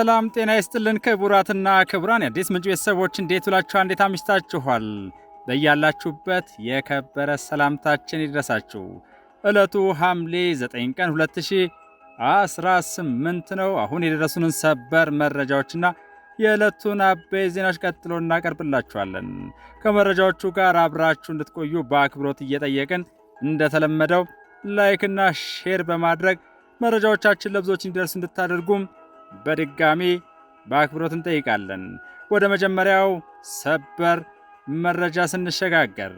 ሰላም ጤና ይስጥልን ክቡራትና ክቡራን የአዲስ ምንጭ ቤተሰቦች እንዴት ውላችኋል? እንዴት አምሽታችኋል? በያላችሁበት የከበረ ሰላምታችን ይድረሳችሁ። ዕለቱ ሐምሌ 9 ቀን 2018 ነው። አሁን የደረሱንን ሰበር መረጃዎችና የዕለቱን አበይት ዜናዎች ቀጥሎ እናቀርብላችኋለን። ከመረጃዎቹ ጋር አብራችሁ እንድትቆዩ በአክብሮት እየጠየቅን እንደተለመደው ላይክና ሼር በማድረግ መረጃዎቻችን ለብዙዎች እንዲደርሱ እንድታደርጉም በድጋሚ በአክብሮት እንጠይቃለን። ወደ መጀመሪያው ሰበር መረጃ ስንሸጋገር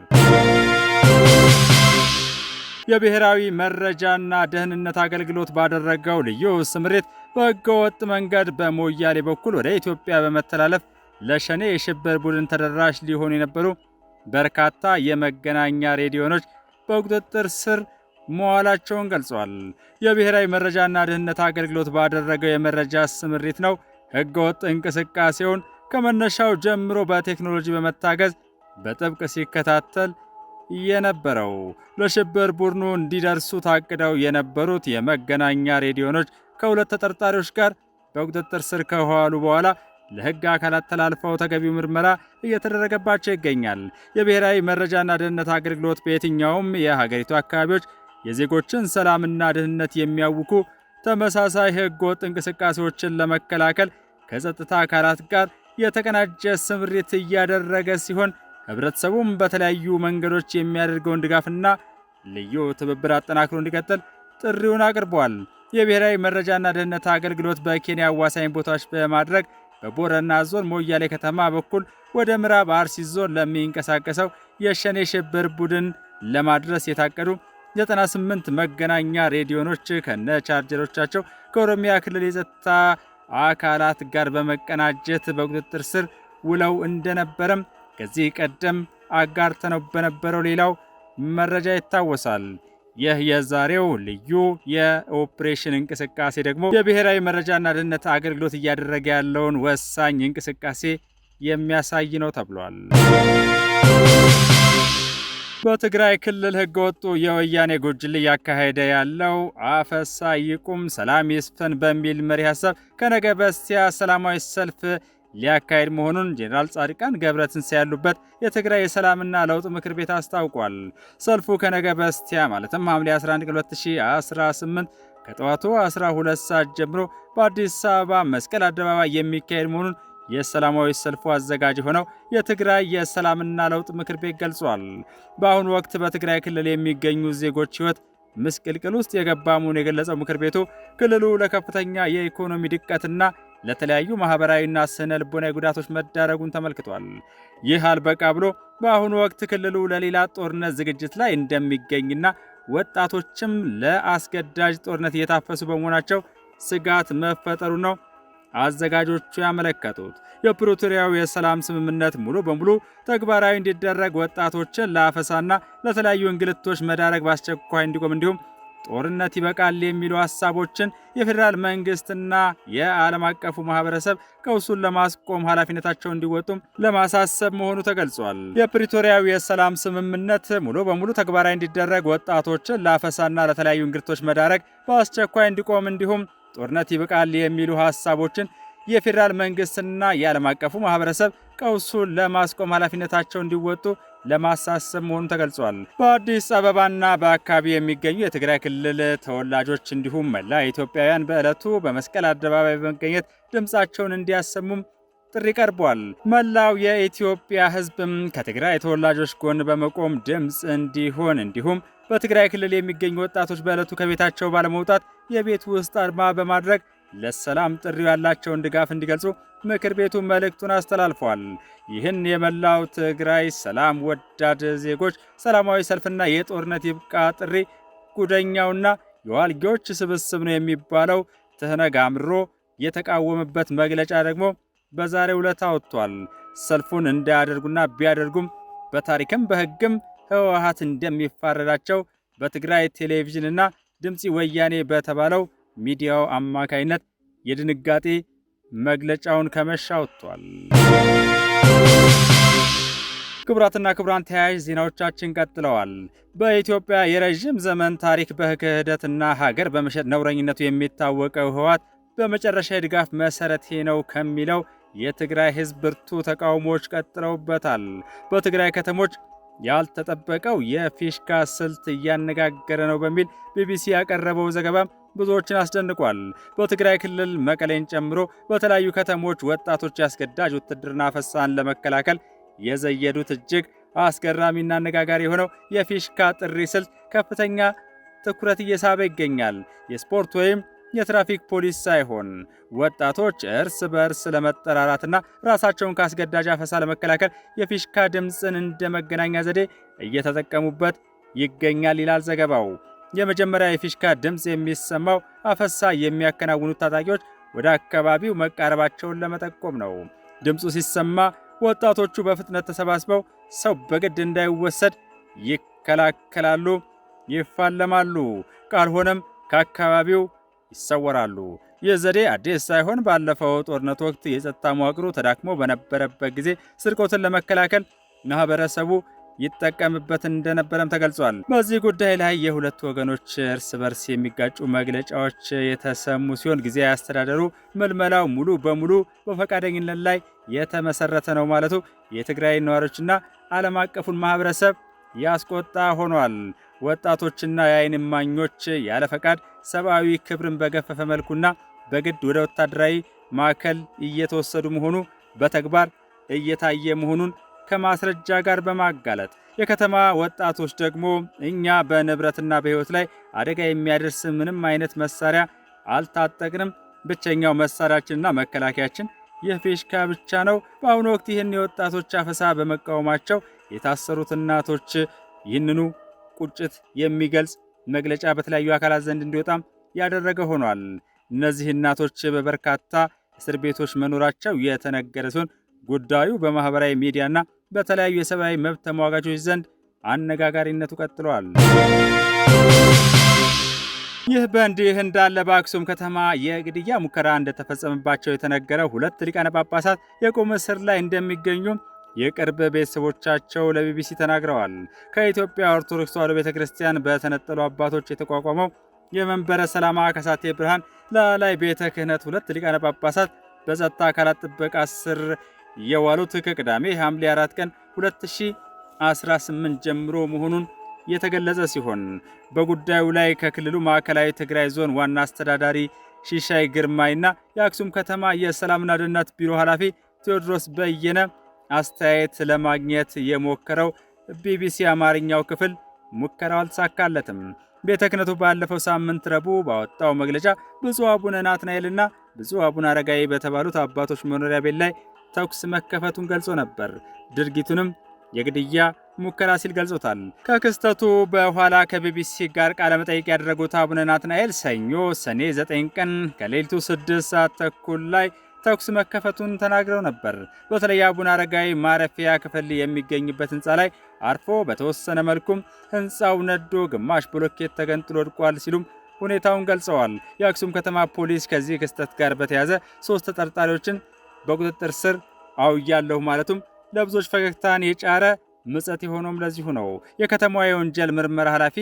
የብሔራዊ መረጃና ደህንነት አገልግሎት ባደረገው ልዩ ስምሪት በሕገወጥ መንገድ በሞያሌ በኩል ወደ ኢትዮጵያ በመተላለፍ ለሸኔ የሽብር ቡድን ተደራሽ ሊሆኑ የነበሩ በርካታ የመገናኛ ሬዲዮኖች በቁጥጥር ስር መዋላቸውን ገልጿል። የብሔራዊ መረጃና ደህንነት አገልግሎት ባደረገው የመረጃ ስምሪት ነው ሕገወጥ እንቅስቃሴውን ከመነሻው ጀምሮ በቴክኖሎጂ በመታገዝ በጥብቅ ሲከታተል የነበረው። ለሽብር ቡድኑ እንዲደርሱ ታቅደው የነበሩት የመገናኛ ሬዲዮኖች ከሁለት ተጠርጣሪዎች ጋር በቁጥጥር ስር ከዋሉ በኋላ ለሕግ አካላት ተላልፈው ተገቢው ምርመራ እየተደረገባቸው ይገኛል። የብሔራዊ መረጃና ደህንነት አገልግሎት በየትኛውም የሀገሪቱ አካባቢዎች የዜጎችን ሰላምና ደህንነት የሚያውኩ ተመሳሳይ ሕገወጥ እንቅስቃሴዎችን ለመከላከል ከጸጥታ አካላት ጋር የተቀናጀ ስምሪት እያደረገ ሲሆን ህብረተሰቡም በተለያዩ መንገዶች የሚያደርገውን ድጋፍና ልዩ ትብብር አጠናክሮ እንዲቀጥል ጥሪውን አቅርቧል። የብሔራዊ መረጃና ደህንነት አገልግሎት በኬንያ አዋሳኝ ቦታዎች በማድረግ በቦረና ዞን ሞያሌ ከተማ በኩል ወደ ምዕራብ አርሲ ዞን ለሚንቀሳቀሰው የሸኔ ሽብር ቡድን ለማድረስ የታቀዱ 98 መገናኛ ሬዲዮኖች ከነ ቻርጀሮቻቸው ከኦሮሚያ ክልል የጸጥታ አካላት ጋር በመቀናጀት በቁጥጥር ስር ውለው እንደነበረም ከዚህ ቀደም አጋርተነው በነበረው ሌላው መረጃ ይታወሳል። ይህ የዛሬው ልዩ የኦፕሬሽን እንቅስቃሴ ደግሞ የብሔራዊ መረጃና ደህንነት አገልግሎት እያደረገ ያለውን ወሳኝ እንቅስቃሴ የሚያሳይ ነው ተብሏል። በትግራይ ክልል ህገወጡ የወያኔ ጉጅሌ እያካሄደ ያለው አፈሳ ይቁም፣ ሰላም ይስፈን በሚል መሪ ሀሳብ ከነገ በስቲያ ሰላማዊ ሰልፍ ሊያካሄድ መሆኑን ጄኔራል ጻድቃን ገብረትንሳኤ ያሉበት የትግራይ የሰላምና ለውጥ ምክር ቤት አስታውቋል። ሰልፉ ከነገ በስቲያ ማለትም ሐምሌ 11 2018 ከጠዋቱ 12 ሰዓት ጀምሮ በአዲስ አበባ መስቀል አደባባይ የሚካሄድ መሆኑን የሰላማዊ ሰልፉ አዘጋጅ ሆነው የትግራይ የሰላምና ለውጥ ምክር ቤት ገልጿል። በአሁኑ ወቅት በትግራይ ክልል የሚገኙ ዜጎች ህይወት ምስቅልቅል ውስጥ የገባ መሆኑን የገለጸው ምክር ቤቱ ክልሉ ለከፍተኛ የኢኮኖሚ ድቀትና ለተለያዩ ማህበራዊና ስነ ልቦናዊ ጉዳቶች መዳረጉን ተመልክቷል። ይህ አልበቃ ብሎ በአሁኑ ወቅት ክልሉ ለሌላ ጦርነት ዝግጅት ላይ እንደሚገኝና ወጣቶችም ለአስገዳጅ ጦርነት እየታፈሱ በመሆናቸው ስጋት መፈጠሩ ነው አዘጋጆቹ ያመለከቱት። የፕሪቶሪያው የሰላም ስምምነት ሙሉ በሙሉ ተግባራዊ እንዲደረግ ወጣቶችን ለአፈሳና ለተለያዩ እንግልቶች መዳረግ በአስቸኳይ እንዲቆም እንዲሁም ጦርነት ይበቃል የሚሉ ሀሳቦችን የፌዴራል መንግስትና የዓለም አቀፉ ማህበረሰብ ቀውሱን ለማስቆም ኃላፊነታቸውን እንዲወጡም ለማሳሰብ መሆኑ ተገልጿል። የፕሪቶሪያው የሰላም ስምምነት ሙሉ በሙሉ ተግባራዊ እንዲደረግ ወጣቶችን ለአፈሳና ለተለያዩ እንግልቶች መዳረግ በአስቸኳይ እንዲቆም እንዲሁም ጦርነት ይበቃል የሚሉ ሀሳቦችን የፌዴራል መንግስትና የዓለም አቀፉ ማህበረሰብ ቀውሱን ለማስቆም ኃላፊነታቸውን እንዲወጡ ለማሳሰብ መሆኑ ተገልጿል። በአዲስ አበባና በአካባቢ የሚገኙ የትግራይ ክልል ተወላጆች እንዲሁም መላ ኢትዮጵያውያን በዕለቱ በመስቀል አደባባይ በመገኘት ድምፃቸውን እንዲያሰሙም ጥሪ ቀርቧል። መላው የኢትዮጵያ ህዝብም ከትግራይ ተወላጆች ጎን በመቆም ድምፅ እንዲሆን እንዲሁም በትግራይ ክልል የሚገኙ ወጣቶች በዕለቱ ከቤታቸው ባለመውጣት የቤት ውስጥ አድማ በማድረግ ለሰላም ጥሪው ያላቸውን ድጋፍ እንዲገልጹ ምክር ቤቱ መልእክቱን አስተላልፏል። ይህን የመላው ትግራይ ሰላም ወዳድ ዜጎች ሰላማዊ ሰልፍና የጦርነት ይብቃ ጥሪ ጉደኛውና የዋልጌዎች ስብስብ ነው የሚባለው ትህነግ አምሮ የተቃወመበት መግለጫ ደግሞ በዛሬው ዕለት አወጥቷል። ሰልፉን እንዳያደርጉና ቢያደርጉም በታሪክም በህግም ህወሓት እንደሚፋረዳቸው በትግራይ ቴሌቪዥንና ድምፂ ወያኔ በተባለው ሚዲያው አማካይነት የድንጋጤ መግለጫውን ከመሻ ወጥቷል። ክቡራትና ክቡራን ተያያዥ ዜናዎቻችን ቀጥለዋል። በኢትዮጵያ የረዥም ዘመን ታሪክ በክህደትና ሀገር በመሸጥ ነውረኝነቱ የሚታወቀው ህወሓት በመጨረሻ የድጋፍ መሰረቴ ነው ከሚለው የትግራይ ህዝብ ብርቱ ተቃውሞዎች ቀጥለውበታል። በትግራይ ከተሞች ያልተጠበቀው የፊሽካ ስልት እያነጋገረ ነው በሚል ቢቢሲ ያቀረበው ዘገባ ብዙዎችን አስደንቋል። በትግራይ ክልል መቀሌን ጨምሮ በተለያዩ ከተሞች ወጣቶች ያስገዳጅ ውትድርና አፈሳን ለመከላከል የዘየዱት እጅግ አስገራሚና አነጋጋሪ የሆነው የፊሽካ ጥሪ ስልት ከፍተኛ ትኩረት እየሳበ ይገኛል። የስፖርት ወይም የትራፊክ ፖሊስ ሳይሆን ወጣቶች እርስ በእርስ ለመጠራራትና ራሳቸውን ካስገዳጅ አፈሳ ለመከላከል የፊሽካ ድምፅን እንደ መገናኛ ዘዴ እየተጠቀሙበት ይገኛል ይላል ዘገባው። የመጀመሪያ የፊሽካ ድምፅ የሚሰማው አፈሳ የሚያከናውኑት ታጣቂዎች ወደ አካባቢው መቃረባቸውን ለመጠቆም ነው። ድምፁ ሲሰማ ወጣቶቹ በፍጥነት ተሰባስበው ሰው በግድ እንዳይወሰድ ይከላከላሉ፣ ይፋለማሉ፣ ካልሆነም ከአካባቢው ይሰወራሉ። ይህ ዘዴ አዲስ ሳይሆን ባለፈው ጦርነት ወቅት የጸጥታ መዋቅሩ ተዳክሞ በነበረበት ጊዜ ስርቆትን ለመከላከል ማህበረሰቡ ይጠቀምበት እንደነበረም ተገልጿል። በዚህ ጉዳይ ላይ የሁለቱ ወገኖች እርስ በርስ የሚጋጩ መግለጫዎች የተሰሙ ሲሆን ጊዜያዊ አስተዳደሩ ምልመላው ሙሉ በሙሉ በፈቃደኝነት ላይ የተመሰረተ ነው ማለቱ የትግራይ ነዋሪዎችና ዓለም አቀፉን ማህበረሰብ ያስቆጣ ሆኗል። ወጣቶችና የዓይን እማኞች ያለ ፈቃድ ሰብአዊ ክብርን በገፈፈ መልኩና በግድ ወደ ወታደራዊ ማዕከል እየተወሰዱ መሆኑ በተግባር እየታየ መሆኑን ከማስረጃ ጋር በማጋለጥ የከተማ ወጣቶች ደግሞ እኛ በንብረትና በሕይወት ላይ አደጋ የሚያደርስ ምንም አይነት መሳሪያ አልታጠቅንም፣ ብቸኛው መሳሪያችንና መከላከያችን የፊሽካ ብቻ ነው። በአሁኑ ወቅት ይህን የወጣቶች አፈሳ በመቃወማቸው የታሰሩት እናቶች ይህንኑ ቁጭት የሚገልጽ መግለጫ በተለያዩ አካላት ዘንድ እንዲወጣም ያደረገ ሆኗል። እነዚህ እናቶች በበርካታ እስር ቤቶች መኖራቸው የተነገረ ሲሆን ጉዳዩ በማህበራዊ ሚዲያና በተለያዩ የሰብአዊ መብት ተሟጋቾች ዘንድ አነጋጋሪነቱ ቀጥሏል። ይህ በእንዲህ እንዳለ በአክሱም ከተማ የግድያ ሙከራ እንደተፈጸመባቸው የተነገረው 2 ሊቃነ ጳጳሳት የቁም እስር ላይ እንደሚገኙ የቅርብ ቤተሰቦቻቸው ለቢቢሲ ተናግረዋል። ከኢትዮጵያ ኦርቶዶክስ ተዋሕዶ ቤተክርስቲያን በተነጠሉ አባቶች የተቋቋመው የመንበረ ሰላማ ከሳቴ ብርሃን ላላይ ቤተ ክህነት 2 ሊቃነ ጳጳሳት በጸጥታ አካላት ጥበቃ ስር የዋሉት ከቅዳሜ ሐምሌ 4 ቀን 2018 ጀምሮ መሆኑን የተገለጸ ሲሆን በጉዳዩ ላይ ከክልሉ ማዕከላዊ ትግራይ ዞን ዋና አስተዳዳሪ ሺሻይ ግርማይና የአክሱም ከተማ የሰላምና ደህንነት ቢሮ ኃላፊ ቴዎድሮስ በየነ አስተያየት ለማግኘት የሞከረው ቢቢሲ አማርኛው ክፍል ሙከራው አልተሳካለትም። ቤተ ክህነቱ ባለፈው ሳምንት ረቡዕ ባወጣው መግለጫ ብፁዕ አቡነ ናትናኤልና ብፁዕ አቡነ አረጋዊ በተባሉት አባቶች መኖሪያ ቤት ላይ ተኩስ መከፈቱን ገልጾ ነበር። ድርጊቱንም የግድያ ሙከራ ሲል ገልጾታል። ከክስተቱ በኋላ ከቢቢሲ ጋር ቃለ መጠይቅ ያደረጉት አቡነ ናትናኤል ሰኞ ሰኔ 9 ቀን ከሌሊቱ 6 ሰዓት ተኩል ላይ ተኩስ መከፈቱን ተናግረው ነበር። በተለይ አቡነ አረጋዊ ማረፊያ ክፍል የሚገኝበት ህንፃ ላይ አርፎ በተወሰነ መልኩም ህንፃው ነዶ ግማሽ ብሎኬት ተገንጥሎ ወድቋል ሲሉም ሁኔታውን ገልጸዋል። የአክሱም ከተማ ፖሊስ ከዚህ ክስተት ጋር በተያያዘ 3 ተጠርጣሪዎችን በቁጥጥር ስር አውያለሁ ማለቱም ለብዙዎች ፈገግታን የጫረ ምጸት የሆነውም ለዚሁ ነው። የከተማዋ የወንጀል ምርመራ ኃላፊ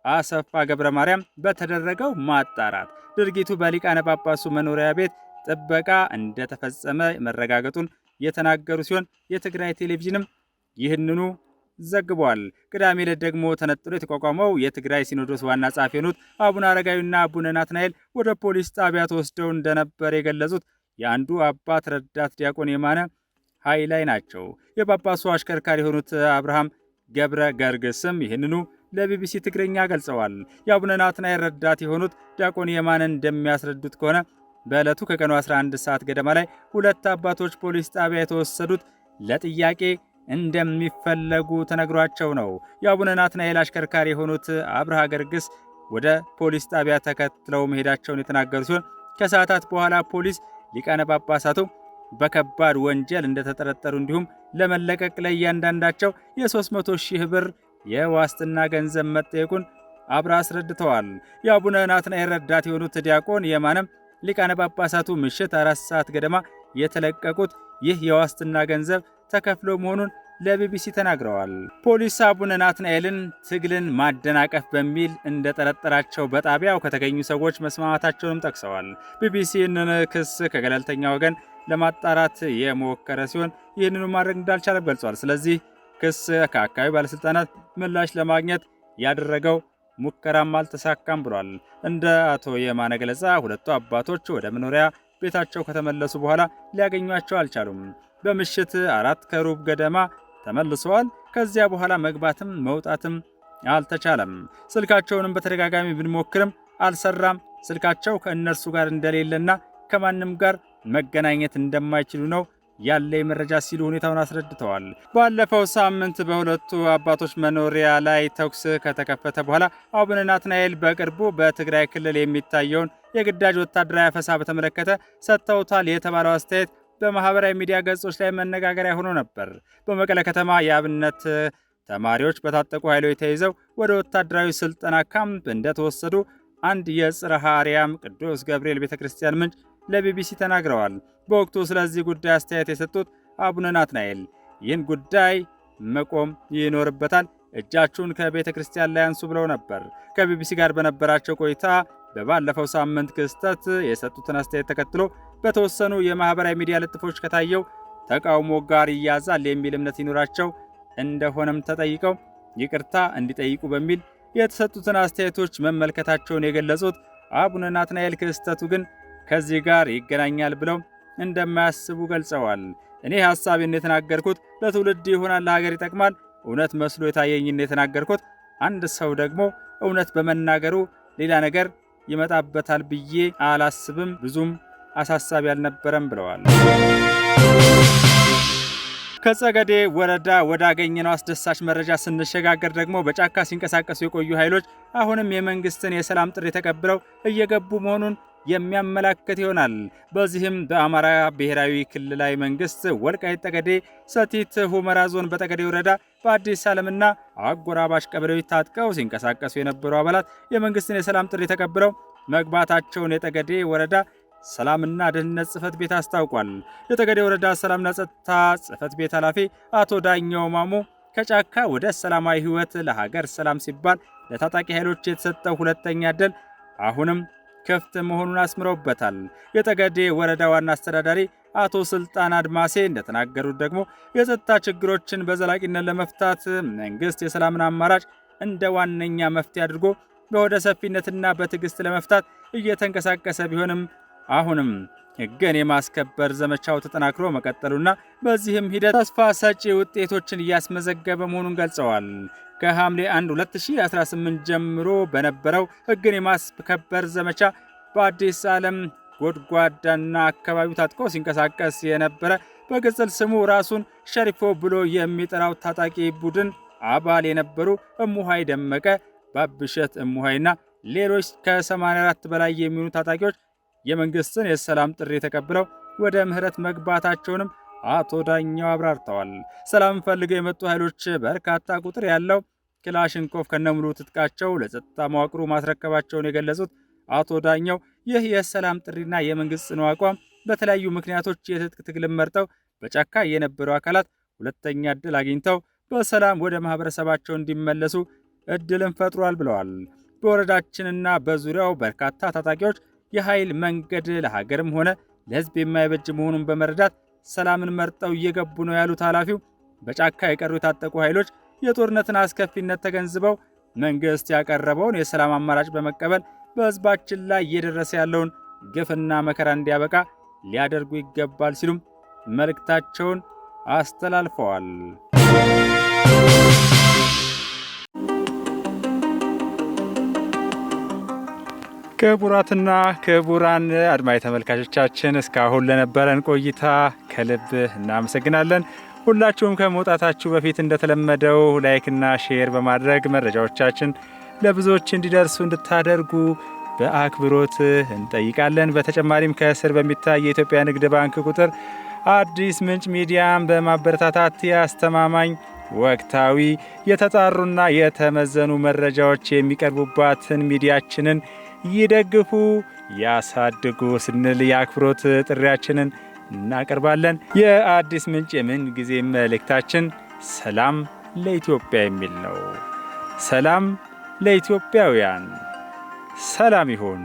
አሰፋ ገብረ ማርያም በተደረገው ማጣራት ድርጊቱ በሊቃነ ጳጳሱ መኖሪያ ቤት ጥበቃ እንደተፈጸመ መረጋገጡን የተናገሩ ሲሆን የትግራይ ቴሌቪዥንም ይህንኑ ዘግቧል። ቅዳሜ ዕለት ደግሞ ተነጥሎ የተቋቋመው የትግራይ ሲኖዶስ ዋና ጸሐፊ የሆኑት አቡነ አረጋዊና አቡነ ናትናኤል ወደ ፖሊስ ጣቢያ ተወስደው እንደነበር የገለጹት የአንዱ አባት ረዳት ዲያቆን የማነ ኃይላይ ናቸው። የጳጳሱ አሽከርካሪ የሆኑት አብርሃም ገብረ ገርግስም ይህንኑ ለቢቢሲ ትግርኛ ገልጸዋል። የአቡነ ናትናኤል ረዳት የሆኑት ዲያቆን የማነ እንደሚያስረዱት ከሆነ በዕለቱ ከቀኑ 11 ሰዓት ገደማ ላይ 2 አባቶች ፖሊስ ጣቢያ የተወሰዱት ለጥያቄ እንደሚፈለጉ ተነግሯቸው ነው። የአቡነ ናትናኤል አሽከርካሪ የሆኑት አብርሃ ገርግስ ወደ ፖሊስ ጣቢያ ተከትለው መሄዳቸውን የተናገሩ ሲሆን ከሰዓታት በኋላ ፖሊስ ሊቃነ ጳጳሳቱ በከባድ ወንጀል እንደተጠረጠሩ እንዲሁም ለመለቀቅ ለእያንዳንዳቸው የ300,000 ብር የዋስትና ገንዘብ መጠየቁን አብራ አስረድተዋል። የአቡነ ናትናኤል ረዳት የሆኑት ዲያቆን የማነም ሊቃነ ጳጳሳቱ ምሽት 4 ሰዓት ገደማ የተለቀቁት ይህ የዋስትና ገንዘብ ተከፍሎ መሆኑን ለቢቢሲ ተናግረዋል። ፖሊስ አቡነ ናትናኤልን ትግልን ማደናቀፍ በሚል እንደጠረጠራቸው በጣቢያው ከተገኙ ሰዎች መስማማታቸውንም ጠቅሰዋል። ቢቢሲ ይህንን ክስ ከገለልተኛ ወገን ለማጣራት የሞከረ ሲሆን ይህንኑ ማድረግ እንዳልቻለም ገልጿል። ስለዚህ ክስ ከአካባቢ ባለስልጣናት ምላሽ ለማግኘት ያደረገው ሙከራም አልተሳካም ብሏል። እንደ አቶ የማነ ገለጻ ሁለቱ አባቶች ወደ መኖሪያ ቤታቸው ከተመለሱ በኋላ ሊያገኟቸው አልቻሉም። በምሽት 4:15 ገደማ ተመልሰዋል። ከዚያ በኋላ መግባትም መውጣትም አልተቻለም። ስልካቸውንም በተደጋጋሚ ብንሞክርም አልሰራም። ስልካቸው ከእነርሱ ጋር እንደሌለና ከማንም ጋር መገናኘት እንደማይችሉ ነው ያለ መረጃ ሲሉ ሁኔታውን አስረድተዋል። ባለፈው ሳምንት በሁለቱ አባቶች መኖሪያ ላይ ተኩስ ከተከፈተ በኋላ አቡነ ናትናኤል በቅርቡ በትግራይ ክልል የሚታየውን የግዳጅ ወታደራዊ አፈሳ በተመለከተ ሰጥተውታል የተባለው አስተያየት በማህበራዊ ሚዲያ ገጾች ላይ መነጋገሪያ ሆኖ ነበር። በመቀለ ከተማ የአብነት ተማሪዎች በታጠቁ ኃይሎች ተይዘው ወደ ወታደራዊ ስልጠና ካምፕ እንደተወሰዱ አንድ የጽርሐ አርያም ቅዱስ ገብርኤል ቤተክርስቲያን ምንጭ ለቢቢሲ ተናግረዋል። በወቅቱ ስለዚህ ጉዳይ አስተያየት የሰጡት አቡነ ናትናኤል ይህን ጉዳይ መቆም ይኖርበታል፣ እጃችሁን ከቤተ ክርስቲያን ላይ አንሱ ብለው ነበር። ከቢቢሲ ጋር በነበራቸው ቆይታ በባለፈው ሳምንት ክስተት የሰጡትን አስተያየት ተከትሎ በተወሰኑ የማህበራዊ ሚዲያ ልጥፎች ከታየው ተቃውሞ ጋር ይያዛል የሚል እምነት ይኖራቸው እንደሆነም ተጠይቀው ይቅርታ እንዲጠይቁ በሚል የተሰጡትን አስተያየቶች መመልከታቸውን የገለጹት አቡነ ናትናኤል ክስተቱ ግን ከዚህ ጋር ይገናኛል ብለው እንደማያስቡ ገልጸዋል። እኔ ሐሳቤን የተናገርኩት ለትውልድ ይሆናል፣ ለሀገር ይጠቅማል፣ እውነት መስሎ የታየኝን የተናገርኩት። አንድ ሰው ደግሞ እውነት በመናገሩ ሌላ ነገር ይመጣበታል ብዬ አላስብም፣ ብዙም አሳሳቢ አልነበረም ብለዋል። ከጸገዴ ወረዳ ወዳገኘነው አስደሳች መረጃ ስንሸጋገር ደግሞ በጫካ ሲንቀሳቀሱ የቆዩ ኃይሎች አሁንም የመንግስትን የሰላም ጥሪ ተቀብለው እየገቡ መሆኑን የሚያመላክት ይሆናል። በዚህም በአማራ ብሔራዊ ክልላዊ መንግስት ወልቃይት ጠገዴ ሰቲት ሁመራ ዞን በጠገዴ ወረዳ በአዲስ ዓለምና አጎራባሽ ቀበሌዎች ታጥቀው ሲንቀሳቀሱ የነበሩ አባላት የመንግስትን የሰላም ጥሪ ተቀብለው መግባታቸውን የጠገዴ ወረዳ ሰላምና ደህንነት ጽህፈት ቤት አስታውቋል። የጠገዴ ወረዳ ሰላምና ጸጥታ ጽህፈት ቤት ኃላፊ አቶ ዳኛው ማሞ ከጫካ ወደ ሰላማዊ ህይወት ለሀገር ሰላም ሲባል ለታጣቂ ኃይሎች የተሰጠው ሁለተኛ ዕድል አሁንም ክፍት መሆኑን አስምረውበታል። የጠገዴ ወረዳ ዋና አስተዳዳሪ አቶ ስልጣን አድማሴ እንደተናገሩት ደግሞ የጸጥታ ችግሮችን በዘላቂነት ለመፍታት መንግስት የሰላምን አማራጭ እንደ ዋነኛ መፍትሄ አድርጎ በወደ ሰፊነትና በትዕግስት ለመፍታት እየተንቀሳቀሰ ቢሆንም አሁንም ሕግን የማስከበር ዘመቻው ተጠናክሮ መቀጠሉና በዚህም ሂደት ተስፋ ሰጪ ውጤቶችን እያስመዘገበ መሆኑን ገልጸዋል። ከሐምሌ 1 2018 ጀምሮ በነበረው ሕግን የማስከበር ዘመቻ በአዲስ ዓለም ጎድጓዳና አካባቢው ታጥቆ ሲንቀሳቀስ የነበረ በቅጽል ስሙ ራሱን ሸሪፎ ብሎ የሚጠራው ታጣቂ ቡድን አባል የነበሩ እሙሃይ ደመቀ፣ ባብሸት እሙሃይና ሌሎች ከ84 በላይ የሚሆኑ ታጣቂዎች የመንግስትን የሰላም ጥሪ ተቀብለው ወደ ምህረት መግባታቸውንም አቶ ዳኛው አብራርተዋል። ሰላም ፈልገው የመጡ ኃይሎች በርካታ ቁጥር ያለው ክላሽንኮቭ ከነሙሉ ትጥቃቸው ለጸጥታ መዋቅሩ ማስረከባቸውን የገለጹት አቶ ዳኛው ይህ የሰላም ጥሪና የመንግስት ጽኑ አቋም በተለያዩ ምክንያቶች የትጥቅ ትግልን መርጠው በጫካ የነበሩ አካላት ሁለተኛ ዕድል አግኝተው በሰላም ወደ ማህበረሰባቸው እንዲመለሱ ዕድልን ፈጥሯል ብለዋል። በወረዳችንና በዙሪያው በርካታ ታጣቂዎች የኃይል መንገድ ለሀገርም ሆነ ለሕዝብ የማይበጅ መሆኑን በመረዳት ሰላምን መርጠው እየገቡ ነው ያሉት ኃላፊው በጫካ የቀሩ የታጠቁ ኃይሎች የጦርነትን አስከፊነት ተገንዝበው መንግስት ያቀረበውን የሰላም አማራጭ በመቀበል በሕዝባችን ላይ እየደረሰ ያለውን ግፍና መከራ እንዲያበቃ ሊያደርጉ ይገባል ሲሉም መልእክታቸውን አስተላልፈዋል። ክቡራትና ክቡራን አድማጭ ተመልካቾቻችን እስካሁን ለነበረን ቆይታ ከልብ እናመሰግናለን። ሁላችሁም ከመውጣታችሁ በፊት እንደተለመደው ላይክና ሼር በማድረግ መረጃዎቻችን ለብዙዎች እንዲደርሱ እንድታደርጉ በአክብሮት እንጠይቃለን። በተጨማሪም ከስር በሚታይ የኢትዮጵያ ንግድ ባንክ ቁጥር አዲስ ምንጭ ሚዲያን በማበረታታት የአስተማማኝ ወቅታዊ የተጣሩና የተመዘኑ መረጃዎች የሚቀርቡባትን ሚዲያችንን ይደግፉ፣ ያሳድጉ ስንል የአክብሮት ጥሪያችንን እናቀርባለን። የአዲስ ምንጭ የምን ጊዜ መልእክታችን ሰላም ለኢትዮጵያ የሚል ነው። ሰላም ለኢትዮጵያውያን። ሰላም ይሁን።